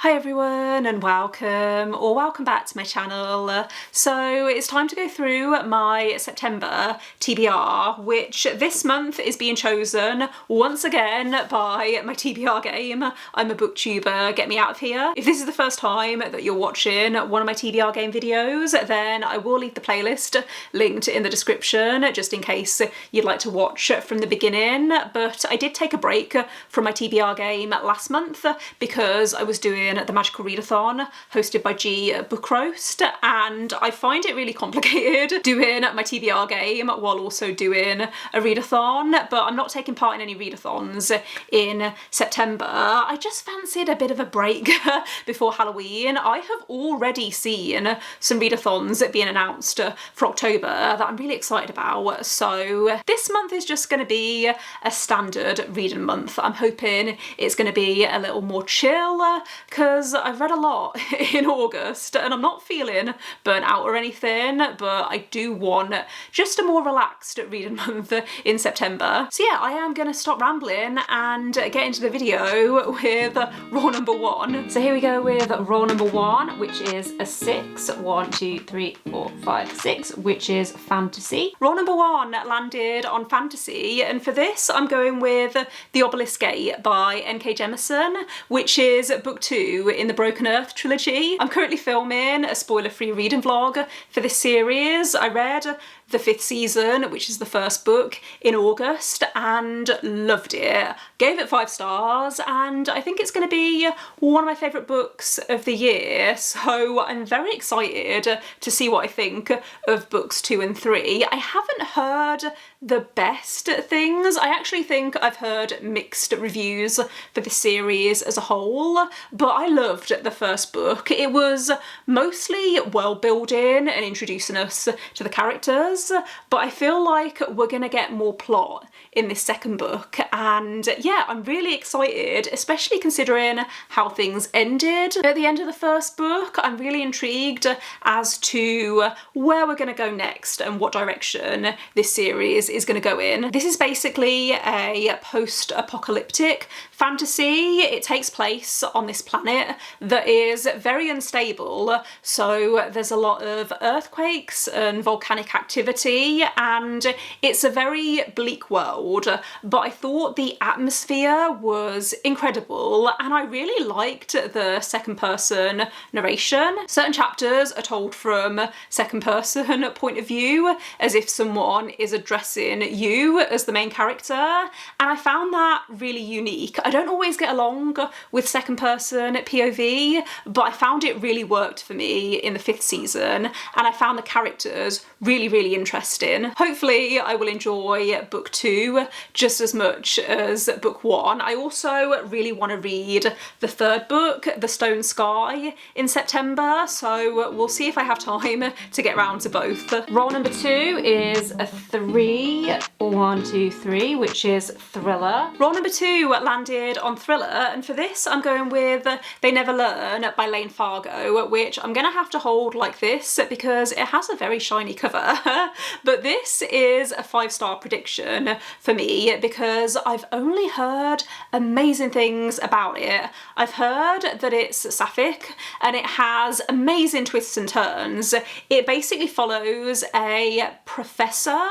Hi everyone and welcome back to my channel. So it's time to go through my September TBR, which this month is being chosen once again by my TBR game. I'm a booktuber, get me out of here. If this is the first time that you're watching one of my TBR game videos, then I will leave the playlist linked in the description just in case you'd like to watch from the beginning. But I did take a break from my TBR game last month because I was doing the Magical Readathon hosted by G Book Roast, and I find it really complicated doing my TBR game while also doing a readathon, but I'm not taking part in any readathons in September. I just fancied a bit of a break before Halloween. I have already seen some readathons being announced for October that I'm really excited about, so this month is just going to be a standard reading month. I'm hoping it's going to be a little more chill because I've read a lot in August and I'm not feeling burnt out or anything, but I do want just a more relaxed reading month in September. So yeah, I am going to stop rambling and get into the video with rule number one. So here we go with rule number one, which is a 6. 1, 2, 3, 4, 5, 6, which is fantasy. Rule number one landed on fantasy, and for this I'm going with The Obelisk Gate by N.K. Jemisin, which is book 2 in the Broken Earth trilogy. I'm currently filming a spoiler-free reading vlog for this series. I read the 5th season, which is the first book, in August and loved it. Gave it 5 stars and I think it's going to be one of my favourite books of the year, so I'm very excited to see what I think of books 2 and 3. I haven't heard the best things. I actually think I've heard mixed reviews for the series as a whole, but I loved the first book. It was mostly world building and introducing us to the characters, but I feel like we're gonna get more plot in this second book, and yeah, I'm really excited, especially considering how things ended at the end of the first book. I'm really intrigued as to where we're gonna go next and what direction this series is gonna go in. This is basically a post-apocalyptic fantasy. It takes place on this planet that is very unstable, so there's a lot of earthquakes and volcanic activity, and it's a very bleak world, but I thought the atmosphere was incredible and I really liked the second person narration. Certain chapters are told from second person point of view, as if someone is addressing you as the main character, and I found that really unique. I don't always get along with second person POV, but I found it really worked for me in the 5th season, and I found the characters really interesting. Hopefully I will enjoy book 2 just as much as book 1. I also really want to read the third book, The Stone Sky, in September, so we'll see if I have time to get round to both. Role number 2 is a 3. 1, 2, 3, which is thriller. Role number 2 landed on thriller, and for this I'm going with They Never Learn by Lane Fargo, which I'm gonna have to hold like this because it has a very shiny cover. But this is a 5-star prediction for me because I've only heard amazing things about it. I've heard that it's sapphic and it has amazing twists and turns. It basically follows a professor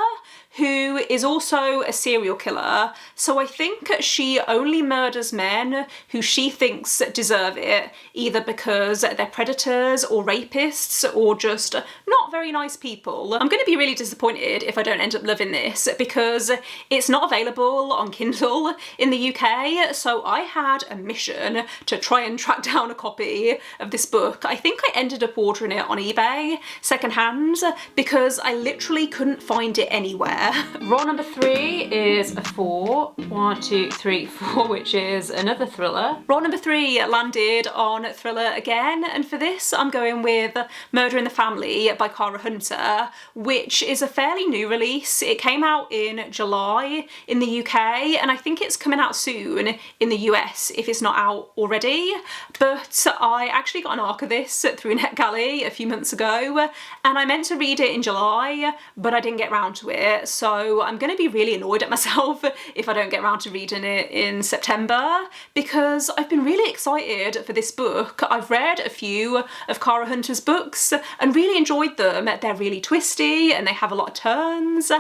who is also a serial killer, so I think she only murders men who she thinks deserve it, either because they're predators or rapists or just not very nice people. I'm gonna be really disappointed if I don't end up loving this because it's not available on Kindle in the UK, so I had a mission to try and track down a copy of this book. I think I ended up ordering it on eBay secondhand because I literally couldn't find it anywhere. Role number 3 is a 4. 1, 2, 3, 4, which is another thriller. Role number 3 landed on thriller again, and for this I'm going with Murder in the Family by Cara Hunter, which is a fairly new release. It came out in July in the UK, and I think it's coming out soon in the US if it's not out already. But I actually got an arc of this through NetGalley a few months ago, and I meant to read it in July, but I didn't get round to it. so I'm going to be really annoyed at myself if I don't get around to reading it in September, because I've been really excited for this book. I've read a few of Cara Hunter's books and really enjoyed them. They're really twisty and they have a lot of turns,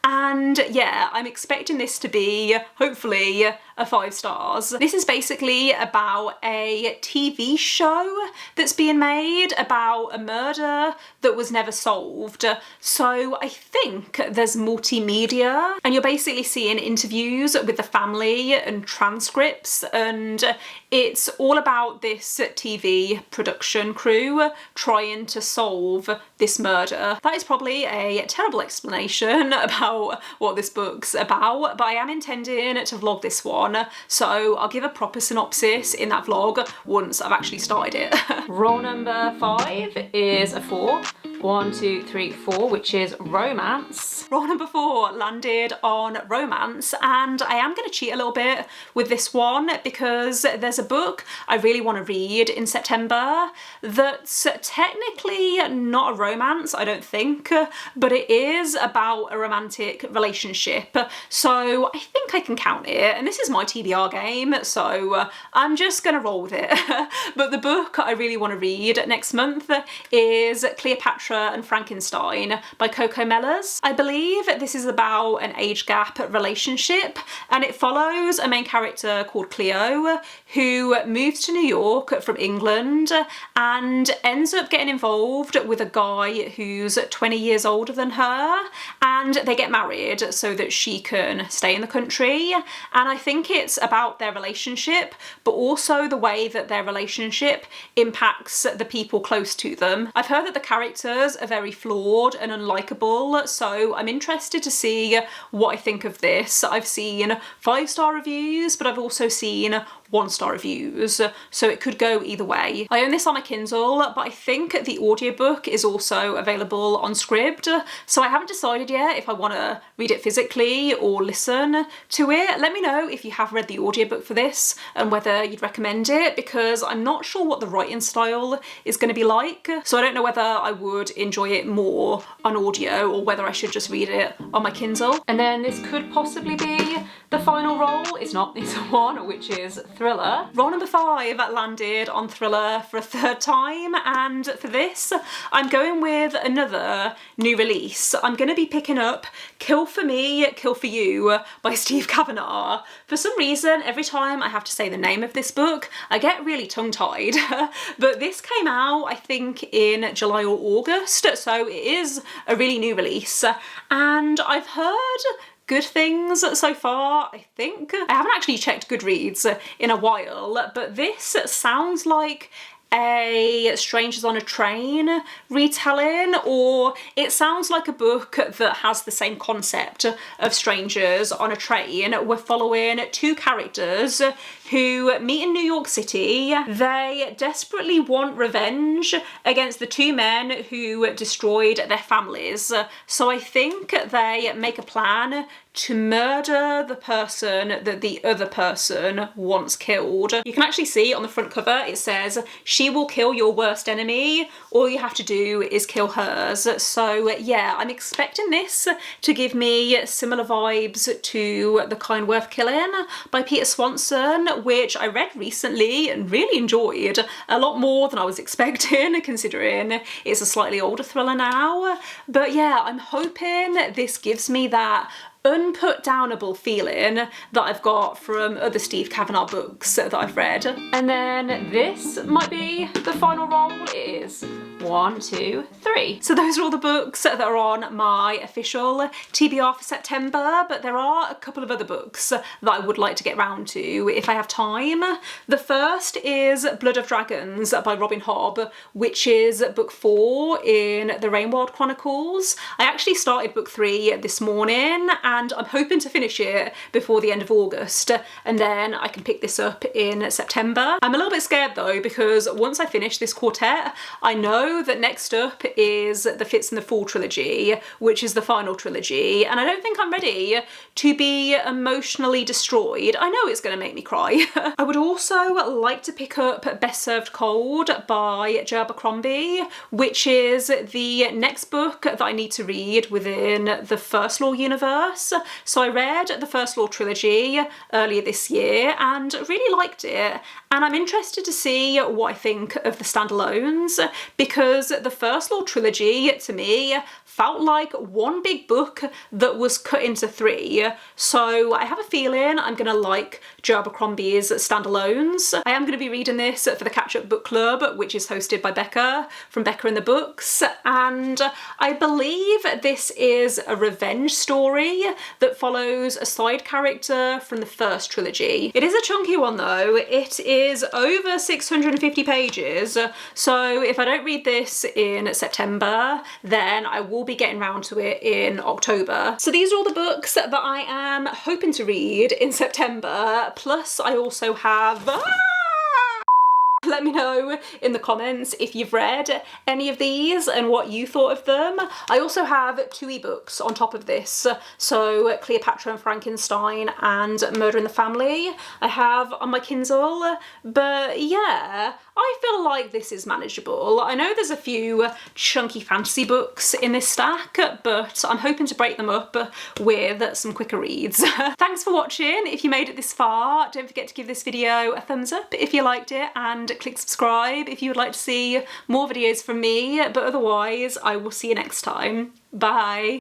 and yeah, I'm expecting this to be, hopefully, a 5 stars. This is basically about a TV show that's being made about a murder that was never solved. So I think there's multimedia, and you're basically seeing interviews with the family and transcripts, and it's all about this TV production crew trying to solve this murder. That is probably a terrible explanation about what this book's about, but I am intending to vlog this one, so I'll give a proper synopsis in that vlog once I've actually started it. Roll number 5 is a 4. 1, 2, 3, 4, which is romance. Roll number 4 landed on romance, and I am going to cheat a little bit with this one because there's a book I really want to read in September that's technically not a romance, I don't think, but it is about a romantic relationship, so I think I can count it, and this is my TBR game, so I'm just going to roll with it. But the book I really want to read next month is Cleopatra and Frankenstein by Coco Mellors. I believe this is about an age gap relationship, and it follows a main character called Cleo who moves to New York from England and ends up getting involved with a guy who's 20 years older than her, and they get married so that she can stay in the country. And I think it's about their relationship, but also the way that their relationship impacts the people close to them. I've heard that the characters are very flawed and unlikable, so I'm interested to see what I think of this. I've seen 5-star reviews, but I've also seen 1-star reviews, so it could go either way. I own this on my Kindle, but I think the audiobook is also available on Scribd, so I haven't decided yet if I want to read it physically or listen to it. Let me know if you have read the audiobook for this and whether you'd recommend it, because I'm not sure what the writing style is going to be like, so I don't know whether I would enjoy it more on audio or whether I should just read it on my Kindle. And then this could possibly be the final roll. It's not, it's a 1, which is thriller. Roll number 5 landed on thriller for a 3rd time, and for this I'm going with another new release. I'm going to be picking up Kill for Me, Kill for You by Steve Kavanagh. For some reason, every time I have to say the name of this book, I get really tongue-tied. But this came out, I think, in July or August, so it is a really new release, and I've heard good things so far, I think. I haven't actually checked Goodreads in a while, but this sounds like a Strangers on a Train retelling, or it sounds like a book that has the same concept of Strangers on a Train. We're following 2 characters who meet in New York City. They desperately want revenge against the 2 men who destroyed their families. So I think they make a plan to murder the person that the other person once killed. You can actually see on the front cover it says, "She will kill your worst enemy. All you have to do is kill hers." So yeah, I'm expecting this to give me similar vibes to The Kind Worth Killing by Peter Swanson, which I read recently and really enjoyed a lot more than I was expecting, considering it's a slightly older thriller now. But yeah, I'm hoping this gives me that unput-downable feeling that I've got from other Steve Kavanagh books that I've read. And then this might be the final roll. It is 1, 2, 3. So those are all the books that are on my official TBR for September, but there are a couple of other books that I would like to get round to if I have time. The first is Blood of Dragons by Robin Hobb, which is book 4 in the Rainworld Chronicles. I actually started book 3 this morning, and I'm hoping to finish it before the end of August, and then I can pick this up in September. I'm a little bit scared though, because once I finish this quartet, I know that next up is the Fits in the Fall trilogy, which is the final trilogy, and I don't think I'm ready to be emotionally destroyed. I know it's going to make me cry. I would also like to pick up Best Served Cold by J. Abercrombie, which is the next book that I need to read within the First Law universe. So I read the First Law trilogy earlier this year and really liked it, and I'm interested to see what I think of the standalones, because the First Law trilogy to me felt like one big book that was cut into three. So I have a feeling I'm gonna like J. Abercrombie's standalones. I am gonna be reading this for the Catch-Up Book Club, which is hosted by Becca from Becca and the Books, and I believe this is a revenge story that follows a side character from the first trilogy. It is a chunky one though. It is over 650 pages, so if I don't read this in September, then I will be getting round to it in October. So these are all the books that I am hoping to read in September, plus I also have... Let me know in the comments if you've read any of these and what you thought of them. I also have 2 ebooks on top of this, so Cleopatra and Frankenstein and Murder in the Family I have on my Kindle, but yeah, I feel like this is manageable. I know there's a few chunky fantasy books in this stack, but I'm hoping to break them up with some quicker reads. Thanks for watching. If you made it this far, don't forget to give this video a thumbs up if you liked it, and click subscribe if you would like to see more videos from me, but otherwise I will see you next time. Bye!